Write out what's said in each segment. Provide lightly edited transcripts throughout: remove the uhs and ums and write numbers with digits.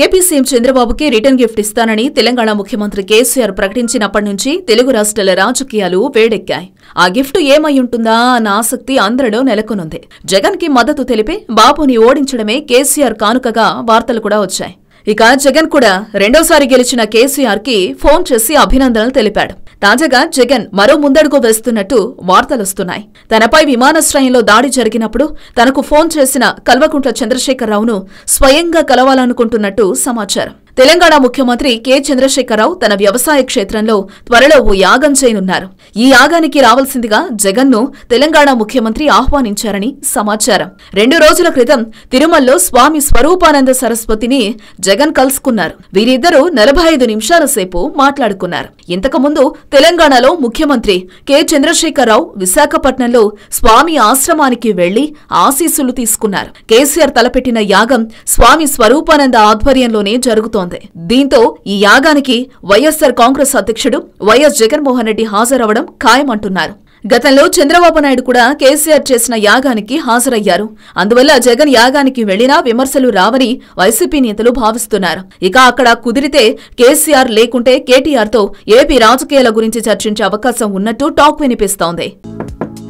AP CM చంద్రబాబుకి return gift ఇస్తానని తెలంగాణ ముఖ్యమంత్రి కేసీఆర్ ప్రకటించినప్పటి నుంచి తెలుగు రాష్ట్రాల రాజకీయాలు వేడెక్కాయి. ఆ గిఫ్ట్ ఏమై ఉంటుందా అన్న ఆసక్తి అందరిలో నెలకొనుంది. జగన్ కి మద్దతు తెలిపి బాబుని ఓడించడమే కేసీఆర్ కానుకగా వార్తలు కూడా వచ్చాయి. ఇక జగన్ కూడా రెండోసారి గెలిచిన కేసీఆర్ కి ఫోన్ చేసి అభినందనలు తెలిపాడు. తాజాగా జగన్ మరో ముందడుగు వేస్తున్నట్టు వార్తలొస్తున్నాయి. తనపై విమానాశ్రయంలో దాడి జరిగినప్పుడు తనకు ఫోన్ చేసిన కల్వకుంట్ల చంద్రశేఖరరావును స్వయంగా కలవాలనుకుంటున్నట్టు సమాచారం. తెలంగాణ ముఖ్యమంత్రి కె చంద్రశేఖరరావు తన వ్యవసాయ క్షేత్రంలో త్వరలో ఓ యాగం చేయనున్నారు. ఈ యాగానికి రావాల్సిందిగా జగన్ను తెలంగాణ ముఖ్యమంత్రి ఆహ్వానించారని సమాచారం. 2 రోజుల క్రితం తిరుమలలో స్వామి స్వరూపానంద సరస్వతిని జగన్ కలుసుకున్నారు. వీరిద్దరూ 45 నిమిషాల సేపు మాట్లాడుకున్నారు. ఇంతకుముందు తెలంగాణలో ముఖ్యమంత్రి కె చంద్రశేఖరరావు విశాఖపట్నంలో స్వామి ఆశ్రమానికి వెళ్లి ఆశీస్సులు తీసుకున్నారు. కేసీఆర్ తలపెట్టిన యాగం స్వామి స్వరూపానంద ఆధ్వర్యంలోనే జరుగుతోంది. దీంతో ఈ యాగానికి వైఎస్సార్ కాంగ్రెస్ అధ్యక్షుడు వైఎస్ జగన్మోహన్ రెడ్డి హాజరవడం ఖాయమంటున్నారు. గతంలో చంద్రబాబు నాయుడు కూడా కేసీఆర్ చేసిన యాగానికి హాజరయ్యారు. అందువల్ల జగన్ యాగానికి వెళ్లినా విమర్శలు రావని వైసీపీ నేతలు భావిస్తున్నారు. ఇక అక్కడ కుదిరితే కేసీఆర్ లేకుంటే కేటీఆర్ తో ఏపీ రాజకీయాల గురించి చర్చించే అవకాశం ఉన్నట్టు టాక్ వినిపిస్తోంది.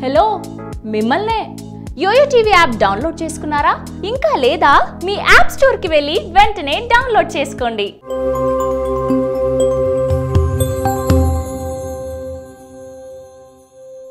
హలో, మిమ్మల్నే యోయో టీవీ యాప్ డౌన్లోడ్ చేసుకున్నారా? ఇంకా లేదా? మీ యాప్ స్టోర్ కి వెళ్ళి వెంటనే డౌన్లోడ్ చేసుకోండి.